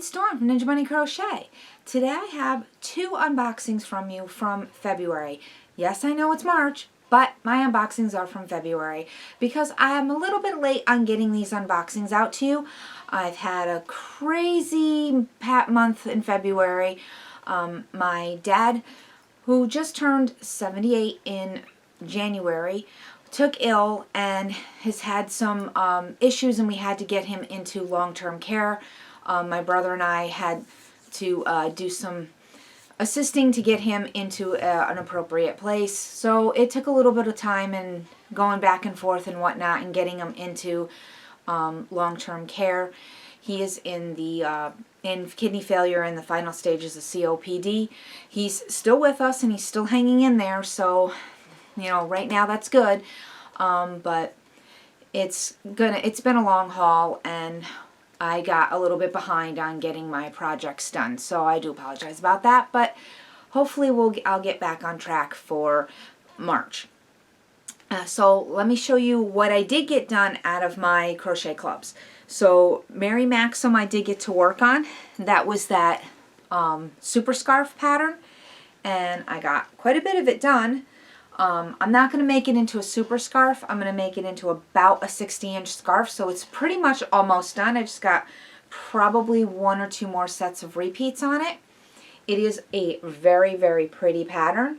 it's Dawn from Ninja Bunny Crochet. Today I have two unboxings from you from February. Yes, I know it's March, but my unboxings are from February because I am a little bit late on getting these unboxings out to you. I've had a crazy month in February. My dad, who just turned 78 in January, took ill and has had some issues, and we had to get him into long-term care. My brother and I had to do some assisting to get him into an appropriate place. So it took a little bit of time and going back and forth and whatnot and getting him into long-term care. He is in the in kidney failure in the final stages of COPD. He's still with us and he's still hanging in there. So, you know, right now that's good. But it's been a long haul, and I got a little bit behind on getting my projects done, so I do apologize about that, but hopefully I'll get back on track for March. So let me show you what I did get done out of my crochet clubs. So Mary Maxim I did get to work on. That was that super scarf pattern, and I got quite a bit of it done. I'm not going to make it into a super scarf. I'm going to make it into about a 60-inch scarf, so it's pretty much almost done. I just got probably one or two more sets of repeats on it. It is a very, very pretty pattern.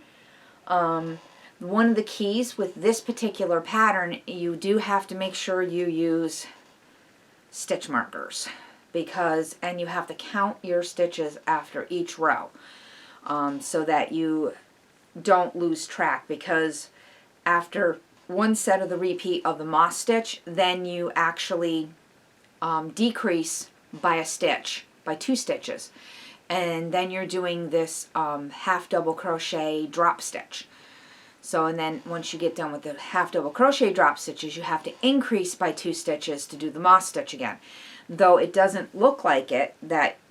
One of the keys with this particular pattern, you do have to make sure you use stitch markers, and you have to count your stitches after each row, so that you don't lose track, because after one set of the repeat of the moss stitch, then you actually decrease by a stitch, by 2 stitches, and then you're doing this half double crochet drop stitch. So, and then once you get done with the half double crochet drop stitches, you have to increase by 2 stitches to do the moss stitch again. Though it doesn't look like it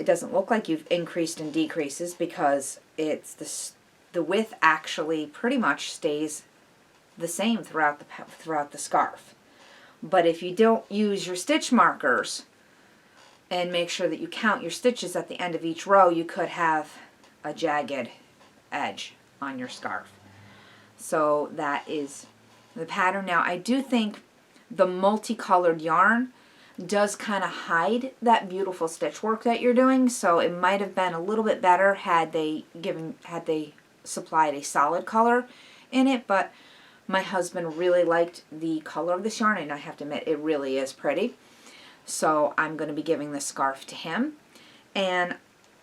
doesn't look like you've increased and decreases, because it's the width actually pretty much stays the same throughout the scarf. But if you don't use your stitch markers and make sure that you count your stitches at the end of each row, you could have a jagged edge on your scarf. So that is the pattern. Now I do think the multicolored yarn does kind of hide that beautiful stitch work that you're doing, so it might have been a little bit better had they supplied a solid color in it. But my husband really liked the color of this yarn, and I have to admit it really is pretty. So I'm going to be giving this scarf to him, and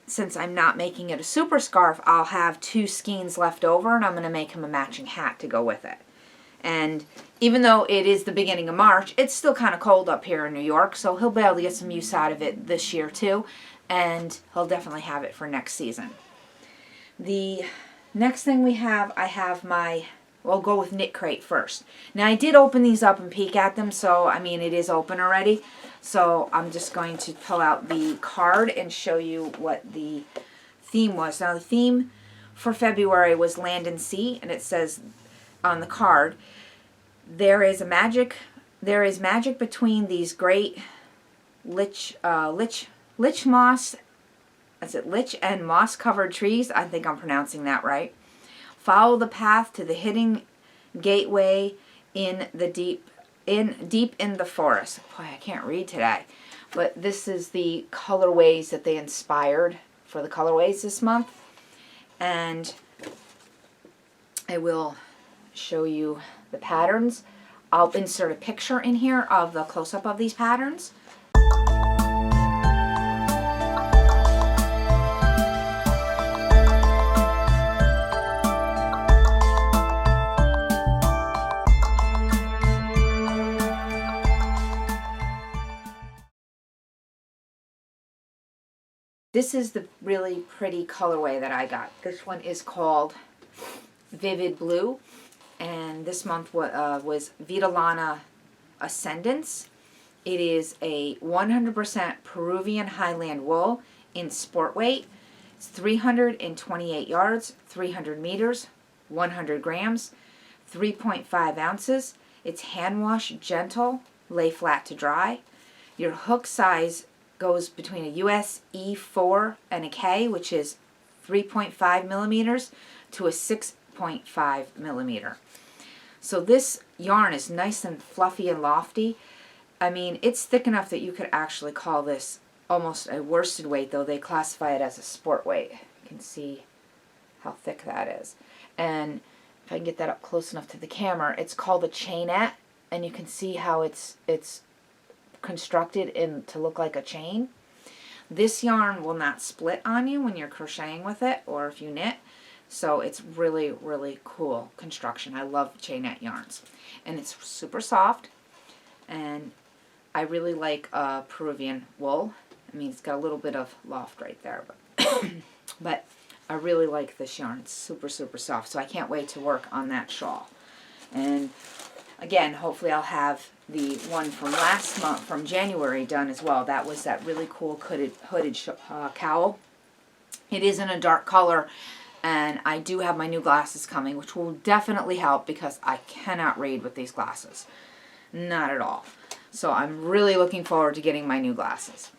since I'm not making it a super scarf, I'll have 2 skeins left over, and I'm going to make him a matching hat to go with it. And even though it is the beginning of March, it's still kind of cold up here in New York, so he'll be able to get some use out of it this year too, and he'll definitely have it for next season. The next thing we'll go with Knit Crate first. Now I did open these up and peek at them, so I mean it is open already. So I'm just going to pull out the card and show you what the theme was. Now the theme for February was Land and Sea, and it says on the card, there is magic between these great lich moss. Is it lich and moss covered trees? I think I'm pronouncing that right. Follow the path to the hidden gateway in deep in the forest. Boy, I can't read today. But this is the colorways that they inspired for the colorways this month. And I will show you the patterns. I'll insert a picture in here of the close-up of these patterns. This is the really pretty colorway that I got. This one is called Vivid Blue, and this month was Vitalana Ascendance. It is a 100% Peruvian Highland wool in sport weight. It's 328 yards, 300 meters, 100 grams, 3.5 ounces. It's hand wash, gentle, lay flat to dry. Your hook size goes between a US E4 and a K, which is 3.5 millimeters, to a 6.5 millimeter. So this yarn is nice and fluffy and lofty. I mean, it's thick enough that you could actually call this almost a worsted weight, though they classify it as a sport weight. You can see how thick that is. And if I can get that up close enough to the camera, it's called a chainette, and you can see how it's constructed to look like a chain. This yarn will not split on you when you're crocheting with it or if you knit. So it's really, really cool construction. I love chainette yarns. And it's super soft. And I really like Peruvian wool. I mean, it's got a little bit of loft right there. But I really like this yarn. It's super, super soft. So I can't wait to work on that shawl. And again, hopefully I'll have the one from last month, from January, done as well. That was that really cool hooded cowl. It is in a dark color. And I do have my new glasses coming, which will definitely help because I cannot read with these glasses. Not at all. So I'm really looking forward to getting my new glasses.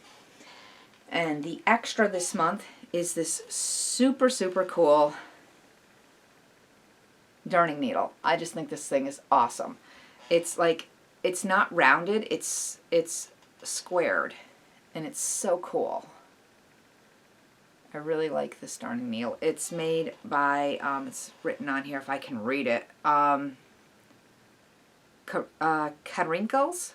And the extra this month is this super, super cool darning needle. I just think this thing is awesome. It's like, it's not rounded, it's squared. And it's so cool. I really like this darning needle. It's made by, it's written on here if I can read it, Carinkles.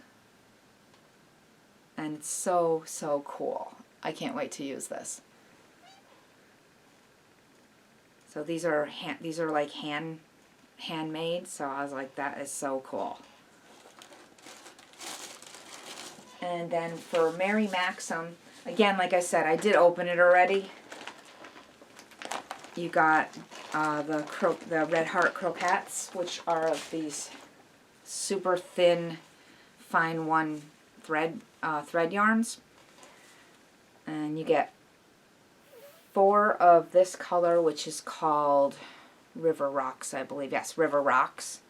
And it's so, so cool. I can't wait to use this. So these are like handmade, so I was like, that is so cool. And then for Mary Maxim, again, like I said, I did open it already. You got the Red Heart croquettes, which are of these super thin, fine one thread yarns, and you get 4 of this color, which is called River Rocks, I believe. Yes, River Rocks,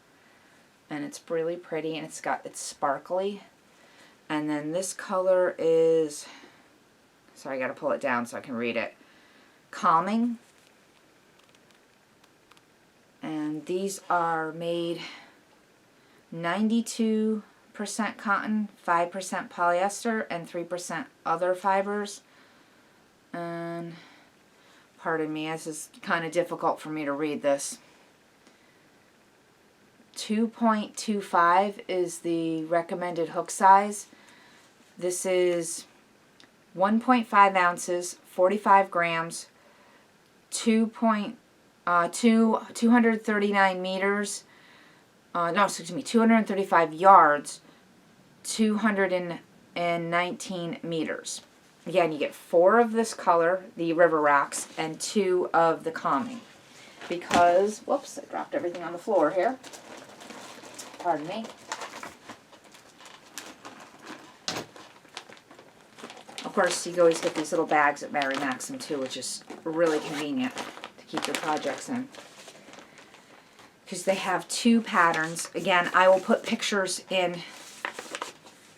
and it's really pretty, and it's sparkly. And then this color is, sorry, I got to pull it down so I can read it. Calming. And these are made 92% cotton, 5% polyester, and 3% other fibers. And pardon me, this is kind of difficult for me to read this. 2.25 is the recommended hook size. This is 1.5 ounces, 45 grams, 239 meters, 235 yards, 219 meters. Again, you get 4 of this color, the River Rocks, and 2 of the Calming. Because, whoops, I dropped everything on the floor here. Pardon me. Of course, you always get these little bags at Mary Maxim too, which is really convenient to keep your projects in. Because they have 2 patterns. Again, I will put pictures in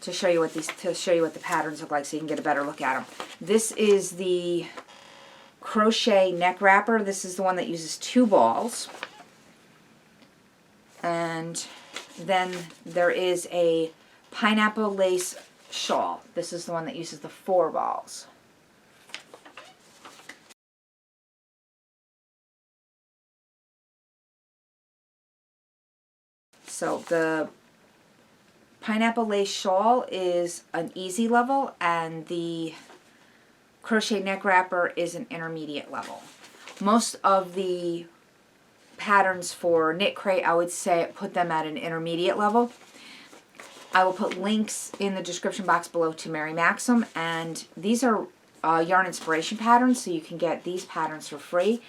to show you what the patterns look like, so you can get a better look at them. This is the crochet neck wrapper. This is the one that uses 2 balls. And then there is a pineapple lace shawl. This is the one that uses the 4 balls. So the pineapple lace shawl is an easy level, and the crochet neck wrapper is an intermediate level. Most of the patterns for Knit Crate, I would say put them at an intermediate level. I will put links in the description box below to Mary Maxim, and these are yarn inspiration patterns, so you can get these patterns for free.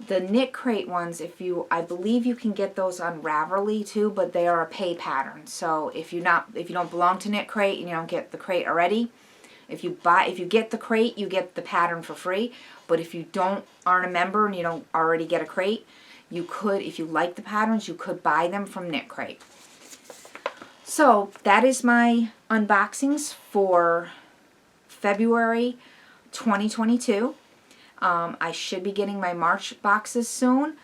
The Knit Crate ones, I believe you can get those on Ravelry too, but they are a pay pattern. So if you don't belong to Knit Crate and you don't get the crate already, if you get the crate, you get the pattern for free. But if you aren't a member and you don't already get a crate, you could, if you like the patterns, you could buy them from Knit Crate. So that is my unboxings for February 2022. I should be getting my March boxes soon.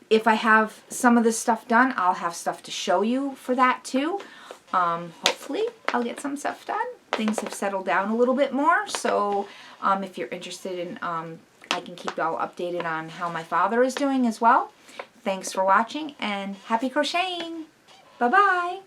If I have some of this stuff done, I'll have stuff to show you for that too. Hopefully I'll get some stuff done. Things have settled down a little bit more, so if you're interested in, I can keep y'all updated on how my father is doing as well. Thanks for watching, and happy crocheting! Bye-bye!